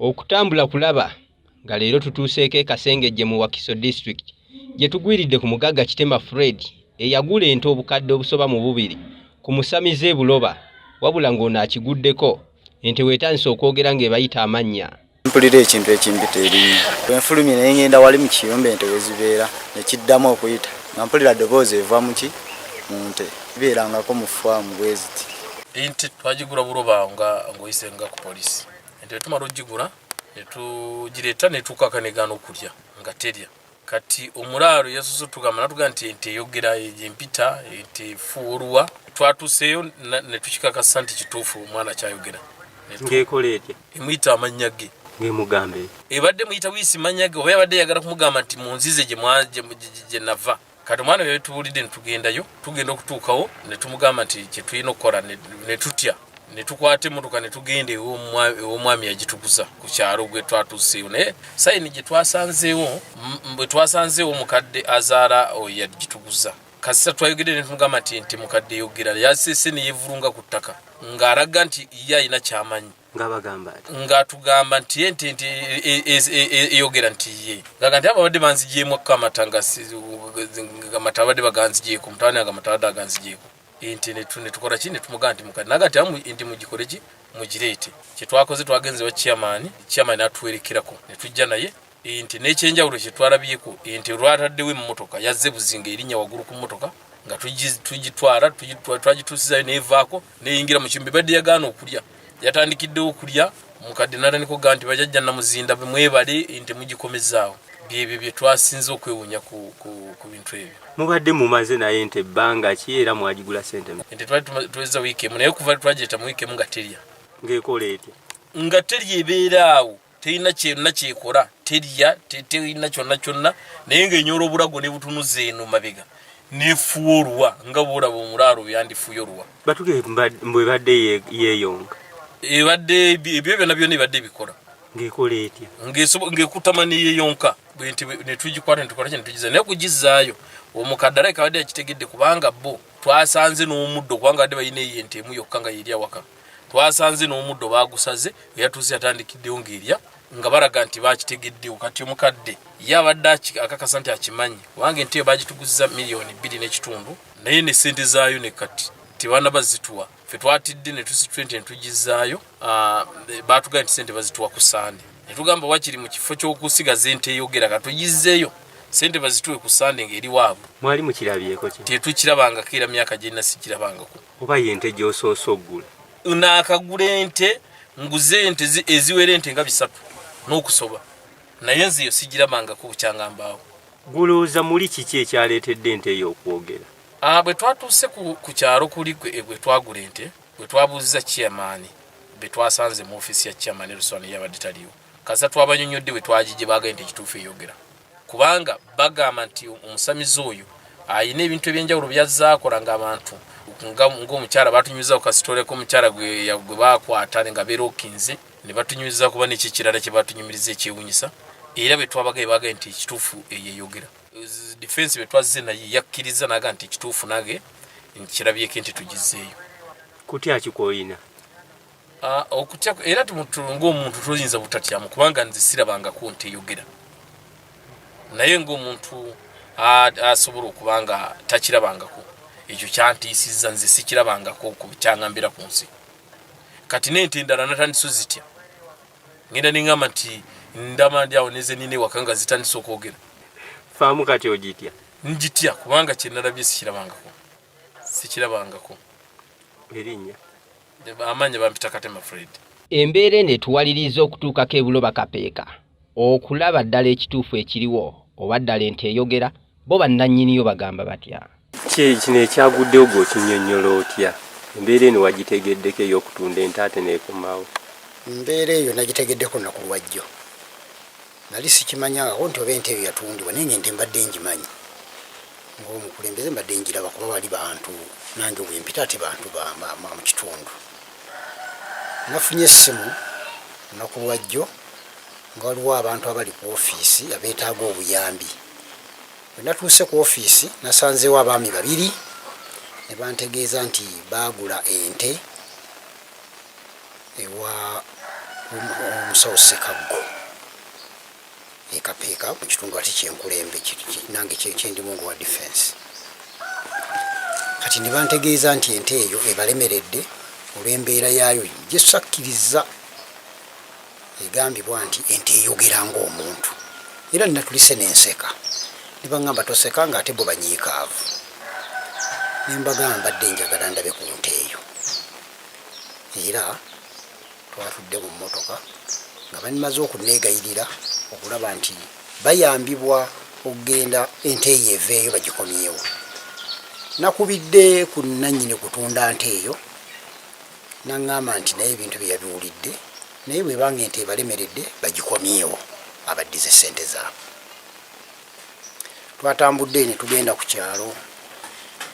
Okutambula kulaba nga leero tutuuseeko e Kasengejje mu Wakiso District gye tugwiridde ku mugagga Kitema Fred eyagula ente obukadde obusoba mu bubiri ku musamize Buloba wabula ng'ono akiguddeko ente weetandise okwogera ng'ebayita amannya. Mpulira ekintu ekimpita erinnya bwenfulumye naye ngenda wali mu kiyumba ente wezibeera nekiddamu okuyita nga mpulira ddoboozi eva mu nte ibeerangako mu faamu bweziti. Ente twagigula Buloba ng'oyise nga ku polisi. Ente tumala ogigula netugireeta netukakanegana okulya nga terya. Kati omulaalo yasuze tugamba natuga nti ente eyogera empita ente efuulwa twatuuseeyo netukikakasa nti kituufu omwana kyayogera. Ng'ekola etya? Emuyita amannya ge. Ng'emugambe ebadde muyita wiisi mannya ge oba yabadde yagala kumugamba nti munzize gye nava. Kati omwana bwe tubuulidde netugendayo tugenda okutuukawo netumugamba nti kye tulina okukola netutya netukwata emmotoka netugenda ew'omwami yagituguza ku kyalo gwe twatuuseeyo naye sayini gye twasanzeewo bwe twasanzeewo mukadde azaala oyo yagituguza. Kasita twayogedde netumugamba nti ente mukadde eyogera yasese neyevulunga ku ttaka ng'alaga nti ye alina kyamanyi ng'atugamba nti ente eyogera nti ye ngaga nti ababadde banzigyemu akamata ngamata abadde baganzigyeko mutawani agamata abadde aganzigyeko ente netukola ki netumugamba nti mukadde naga nti ente mugikole ki mugireete. Kyetwakoze twagenze wa chairman n'atuwerekerako netujja naye ente n'ekyenjawulo kyetwalabyeko ente lwataddewo emmotoka yazze buzinga erinnya waggulu ku mmotoka nga tugitwala twagituusizayo neevaako neyingira mu kiyumba ebadde yagaana okulya yatandikiddewo okulya mukadde n'atandika okugaa nti bajjajja namuzinda mwebale ente mugikomezaawo. Byebyo bye twasinze okwewuunya ku bintu ebyo. Mubadde mumaze naye ente ebbanga ki era mwagigula ssente? Ente twali tuweza wiiki emu naye okuva twagireeta mu wiiki emu nga terya. Ng'ekola etya? Nga terya ebeera awo terina kyonna kyekola terya terina kyonna naye ng'enyola obulago ne butunuza eno mabega nefuwa nga bw'olaba omulaalo yandifuye oluwa. Batuge mbwe badde yeeyonga ebadde ebyo byonna byonna ebadde bikola. Ng'ekola etya? Ng'ekutama neyeeyonka netugikwata netukola kye netugiza naye okugizaayo omukadde alabika abadde yakitegedde kubanga bo twasanze n'omuddo kubanga badde balina eyo ente emu yokka nga yeri awaka. Twasanze n'omuddo baagusaze eyatuuse yatandikiddewo ng'erya nga balaga nti bakitegeddewo. Kati omukadde ye abadde akakasa nti akimanyi kubanga ente eyo baagituguza $2.5 naye ne ssente zaayo ne kati tebaana bazituwa. Ffe twatidde ne tusitula ente netugizaayo baatugamba nti ssente bazituwa ku Sande. Netugamba wakiri mu kifo ky'okusigaza ente eyogera katugizzeeyo ssente bazituwe ku Sande ng'eri waabwe. Mwali mukirabyeko ki? Tetukirabangako era myaka gye nina sikirabangako. Oba y'ente gy'osoose oggula? Naakagula ente nguze ente eziwera ente nga 3 n'okusoba naye nze yo sigirabangako bukyangambaawo. Gulooza muli kiki ekyaleetedde ente eyo okwogera? Bwe twatuuse ku kyalo kuli bwe twagula ente bwe twabuuziza chairman bwe twasanze mu ofiisi ya chairman Ruswana yabadde taliwo. Kasa twabanyonyodde bwe twagijje baga ente ekituufu eyogera kubanga bagamba nti omusamizi oyo ayina ebintu ebyenjawulo byazaakola ng'abantu ng'omukyala batunyumiza ku kasitole k'omukyala gwe baakwata nga beerokinze ne batunyumiza kuba n'eki kirala kye batunyumiriza ekyewunyisa era bwe twabaga baga nti ekituufu eyeyogera. Defense bwe twazze naye yakkiriza naga nti ekituufu nage nkirabyeko ente tugizzeeyo. Kutya kikoyina? Okutya era ng'omuntu toyinza butatyamu kubanga nze sirabangako nte eyogera naye ng'omuntu asobola okubanga takirabangako ekyo kyantiisizza nze sikirabangako ku kyangambira ku nsi. Kati n'ente endala natandise zitya ngenda neŋŋamba nti ndama ndi awo neze nina ewaka nga zitandise okwogera. Faamu kati ogitya? Njitya kubanga kye nalabye sikirabangako. Erinnya? Amannya bampita Katema Fred. Embeera eno etuwaliriza okutuukako e Buloba Kapeeka okulaba ddala ekituufu ekiriwo oba ddala ente eyogera bo bannannyiniyo bagamba batya? Kino ekyaguddewo gw'okinnyonnyola otya? Embeera eno wagitegeddeko ey'okutunda ente ate neekomaawo? Embeera eyo nagitegeddeko nnaku lwajjo nali sikimanyangako nti oba ente eyo yatundibwa naye ente mbadde ngimanyi ng'omukulembeze mbadde ngiraba kuba bali bantu nange bwempita ate bantu mu kitundu. Nafunye essimu nnaku lwajjo nga waliwo abantu abali ku ofiisi abeetaaga obuyambi. Bwe natuuse ku ofiisi nasanzeewo abaami 2 ne bantegeeza nti baagula ente ewa omusawo Ssekaggo ekapeeka mu kitundu ate kyenkulembe nange kyendimu wa defense. Kati ne bantegeeza nti ente eyo ebalemeredde olw'embeera yaayo gyesakkiriza. Egambibwa nti ente eyogera ng'omuntu era natulise n'enseka ne baŋŋamba toseka ng'ate bo banyiikaavu. Ne mbagamba mbadde njagala ndabe ku nte eyo era twatudde mu mmotoka nga banimaze okunneegayirira okulaba nti bayambibwa okugenda ente eyo eveeyo bagikomyewo. Nakubidde ku nannyini kutunda nte eyo naŋŋamba nti naye ebintu bye yabiwulidde naye bwe banga ente ebalemeredde bagikomyewo abaddize ssente zaabwe. Twatambudde ne tugenda ku kyalo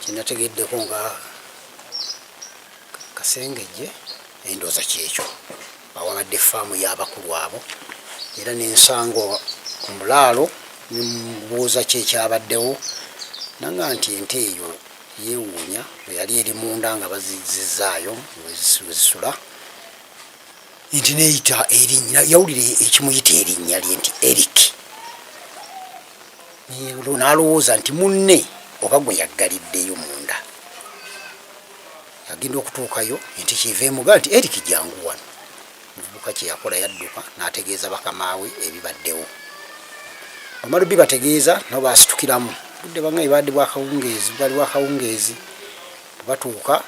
kyenategeddeko nga Kasengejje endooza kyekyo awabadde faamu y'abakulu abo era n'ensanga omulaalo nemubuuza kyekyabaddewo nanga nti ente eyo yeewuunya bwe yali eri munda nga bazizaayo wezisula nti neyita erinnya yawulira ekimuyita erinnya lye nti Eric n'alowooza nti munne oba gwe yaggaliddeyo munda. Yagenda okutuukayo ente kiveemuga nti Eric jangu wano. Muvubuka kye yakola yadduka n'ategeeza bakamaawe ebibaddewo. Bamalu bibategeeza nabo baasitukiramu budde bangaye badde bwakawungeezi batuuka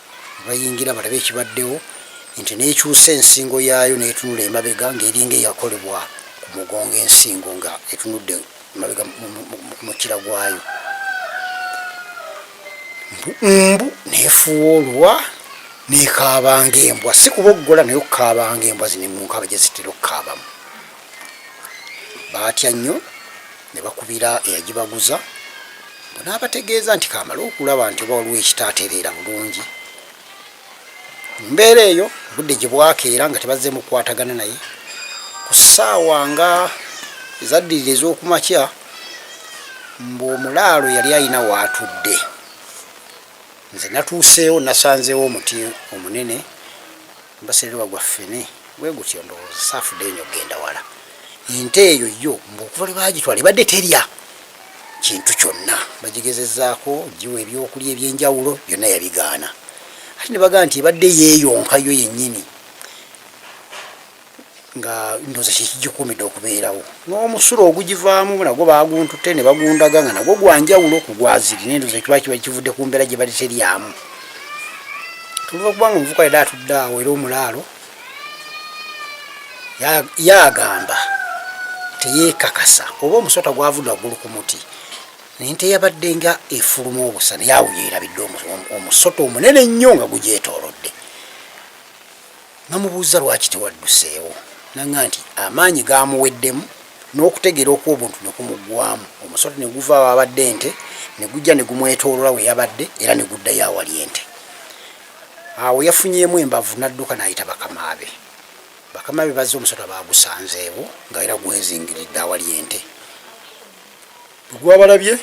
bayingira balabe ekibaddewo nti neekyusa ensingo yaayo n'etunula emabega ng'eringa eyakolebwa ku mugongo ensingo nga etunudde emabega mu kira gwayo. Mbu neefuulwa n'ekaabanga embwa si kuboggola naye okukaabanga embwa zino munkaba gye zitera okukaabamu. Baatya nnyo ne bakubira eyagibaguza n'abategeeza nti kamala okulaba nti oba waliwo ekitaatereera bulungi. Mbeera eyo budde gye bwakeera nga tebazze mu kukwatagana naye ku ssaawa nga ezaddirira ez'okumakya mbu omulaalo yali alina waatudde. Nze natuuseewo nasanzeewo omuti omunene mbasererwa gwa ffene bwe gutyo ndowooza saafudde nnyo genda wala. Ente eyo yo okuva lwe baagitwala ebadde terya kintu kyonna bagigezezzaako giwa ebyokulya ebyenjawulo byonna yabigaana. Ate ne bagaa nti ebadde yeeyonkayo yennyini nga ndowooza kikigikuumidde okubeerawo. N'omusulo ogugivaamu nagwo baaguntutte ne bagundaga nga nagwo gwanjawulo ku gwaziri n'endowooza kiba kivudde ku mbeera gye bali teryamu. Tuluva kubanga omuvuka yali atudde awo era omulaalo yaagamba teyeekakasa oba omusota gwavudde waggulu ku muti nente yabadde nga efuluma obusa naye awo yeerabidde omusota omunene nnyo nga gugyetoolodde. Namubuuza lwaki tewadduseewo nanga nti amaanyi gaamuweddemu n'okutegeera okwo obuntu ne kumuggwamu. Omusota ne guvaawo abadde ente ne gujja ne gumwetoolola we yabadde era ne guddayo awali ente. Awo yafunyeemu embavu n'adduka n'ayita bakamaabe. Bakamaabe bazze omusota baagusanzeewo nga era gwezingiridde awali ente. Bwe gwabalabye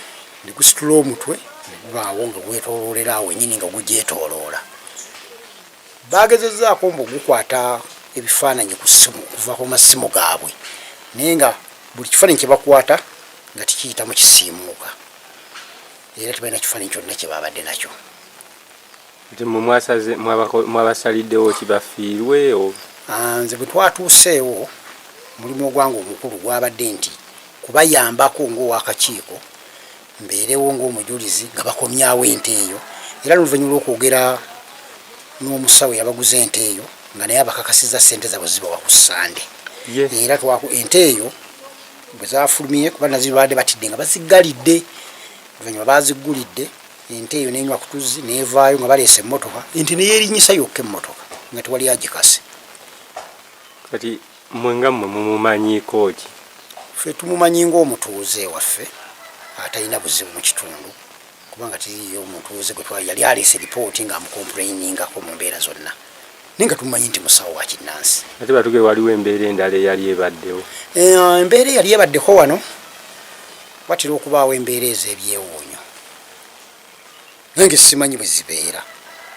ne gusitula omutwe ne gubaawo nga gwetooloolera awo ennyini nga gugyetooloola. Baagezezzaako mbu gukwata ebifaananyi ku ssimu kuva ku masimu gaabwe naye nga buli kifaananyi kye bakwata nga tikiyitamu kisiimuuka era tebalina kifaananyi kyonna kye baabadde nakyo. Mwabasaliddewo kibafiirwe? Nze bwe twatuuseewo mulimu ogwange omukulu gwabadde nti kubayambako ng'owakakiiko mbeerewo ng'omujulizi nga bakomyawo ente eyo era n'oluvannyuma lw'okwogera n'omusawo yabaguza ente eyo nga naye abakakasizza ssente zaabwe zibawa ku ssande. Era ente eyo bwe zaafulumye kuba nazo babadde batidde nga baziggalidde oluvannyuma baazigullidde ente eyo n'enywa ku tuzzi n'evaayo nga baleese emmotoka ente ne yeerinnyisa yokka emmotoka nga tewali agikase. Kati mmwe nga mmwe mumumanyiiko ki? Ffe tumumanyi ng'omutuuze ewaffe atalina buzibu mu kitundu kubanga tiriyo omutuuze gwe twali yali aleese ripooti ng'amukomplainingako mu mbeera zonna naye nga tumumanyi nti musawo wa kinnansi. Ate batuge waliwo embeera endala eyali ebaddewo? Embeera eyali ebaddeko wano watera okubaawo embeera ez'ebyewuunyo naye nga simanyi bwe zibeera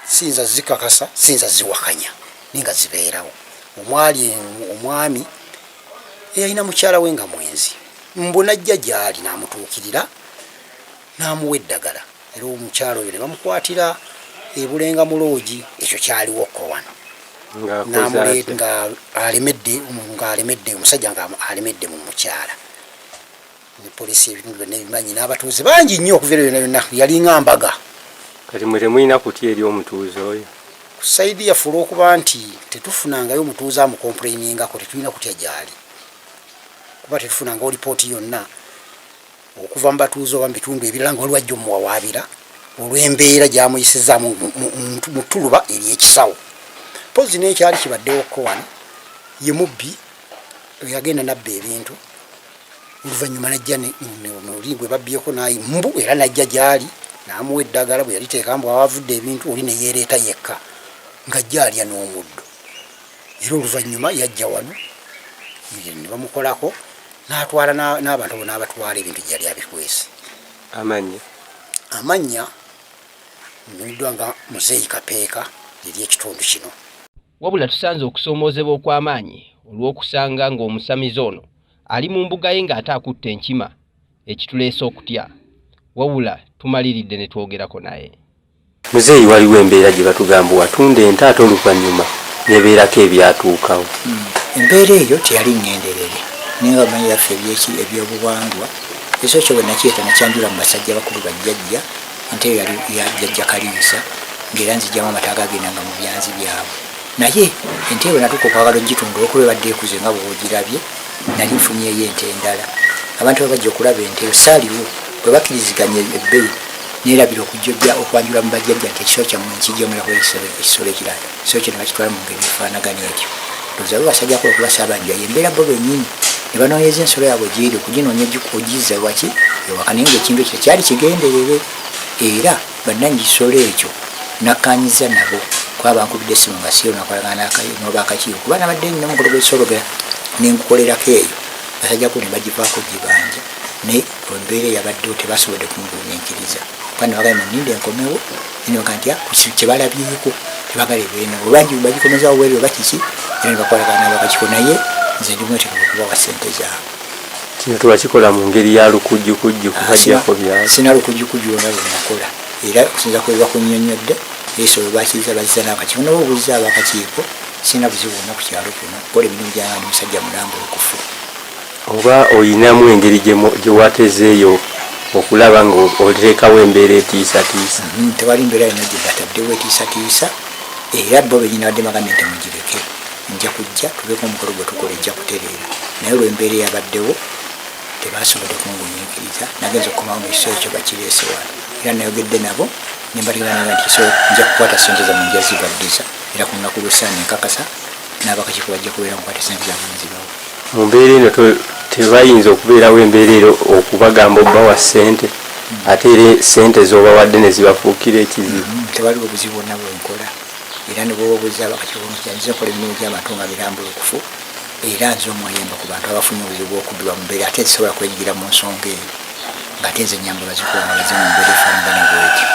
siyinza zikakasa siyinza ziwakanya naye nga zibeerawo. omwami eyalina mukyala we nga mwenzi mbu najja gyali n'amutuukirira n'amuwa eddagala era omukyala oyo ne bamukwatira ebulenga mu loogi ekyo kyaliwo Kowano nga alemedde omusajja nga alemedde mu mukyala ne poliisi ebintu byonna ebimanyi n'abatuuze bangi nnyo okuva yonna yonna yalinga mbaga kati mwe temulina kutya eri omutuuze oyo saidi yaffe olw'okuba nti tetufunangayo omutuuze amukomplainingako tetulina kutya gyali kuba tetufunangayo lipooti yonna okuva mu batuuze oba mu bitundu ebirala nga waliwo ajja omuwawaabira olw'embeera gy'amuyisizza mu ttuluba ery'ekisawo pozi n'ekyali kibaddewo Kowano ye mubbi yagenda nabba ebintu oluvannyuma najja noli gwe babbyeko naye mbu era najja gyali n'amuwa eddagala bwe yaliteeka mbu awavudde ebintu oli ne yeereeta yekka nga gyalya n'omuddo era oluvannyuma yajja wano ne bamukolako n'atwala n'abantu abo n'abatwala ebintu gyali abikwese amannya mmanyiddwa nga Muzeeyi Kapeeka eri ekitundu kino wabula tusanze okusoomoozebwa okw'amaanyi olw'okusanga ng'omusamizi ono ali mu mbuga ye ng'ate akutte enkima ekituleese okutya wabula tumaliridde ne twogerako naye Muzeeyi waliwo embeera gye batugamba watunda ente ate oluvannyuma nebeerako ebyatuukawo embeera eyo teyali ngenderere naye nga bamanyi yaffe ebyobuwangwa ekyo kyo bwe nakiyeta nakyanjula mu basajja bakulu bajjajja ente eyo yali yajjajja Kaliisa ng'era nzijjamu amata agagendanga mu byanzi byabwe naye ente eyo natuuka okwagala ogitunda olwokuba ebadde ekuze nga bw'ogirabye nali nfunyeeyo ente endala abantu babajja okulaba ente eyo saaliwo bwe bakkiriziganya ebbeeyi neerabira okujja okwanjula mu bajjajja nti ekisolo kyammwe nkijjomeraku ekisolo ekirala ekisolo kyo ne bakitwala mu ngeri efaanagana etyo ndowooza basajjako okuba Ssaabanja yembeera bo bennyini ne banoonyeza ensolo yaabwe gyeri okuginoonya ogizza waki ewaka naye ngaekintu ekyo kyali kigenderere era bannannyini kisolo ekyo nakkaanyiza nabo kuba bankubidde essimu nga siyo nakolagana n'obakakiiko kuba nabadde nnyo omukolo gw'ekisologera nenkukolerako eyo basajjako ne bagivaako gibanja naye embeera eyabaddewo tebasobodde kungumiikiriza kuba nebagala ninde enkomewo ninoga nti kyebalabyeko tebagala ebeeno obangi bagikomezawo bweri oba kiki era ne bakolagana n'abakakiiko naye nze ndimwetegefu okubawa ssente zaabwe kino tubakikola mu ngeri ya lukujjukujju kubajjako byabo sina lukujjukujju nga bwenakola era okusinza ku bebakunnyonnyodde ebisolo bakiiza bazza n'akakiiko nabo obuuza abakakiiko sina buzibu bwonna ku kyalo kuno kukola emirimu gyanga ndi musajja mulambulukufu oba oyinamu engeri gye watezeeyo okulaba ng'oteekawo embeera etiisatiisa tewali mbeera yonna gye bataddewo etiisatiisa era bo benyini badde bagambye nti mugireke nja kujja tubeeko omukolo gwe tukola ejja kutereera naye olw'embeera eyabaddewo tebasobodde kungumiikiriza nagenza okukomawo ngaekisolo ekyo bakireese wano era nayogedde nabo nembateganaga nti kisolo nja kukwata ssente zammwe nja zibaddiza era ku lunaku lw'essaana enkakasa n'abakakiiko bajja kubeera mukwata ssente zammwe nzibawo mu mbeera eno tebayinza okubeerawo embeera ero okubagamba obbawa ssente ate era ssente z'obawadde ne zibafuukira ekizibu tewaliwo obuzibu bwonna bwenkola era ne bwobabuuza abakakiiko nkiza nkola emirimu gy'abantu nga birambulukufu era nze omuyemba ku bantu abafunye obuzibu bw'okubbibwa mu mbeera ate zisobola kwenyigira mu nsonga eyo ng'ate nze nyamba bazikuba nga baze mu mbeera efaanagana bwetyo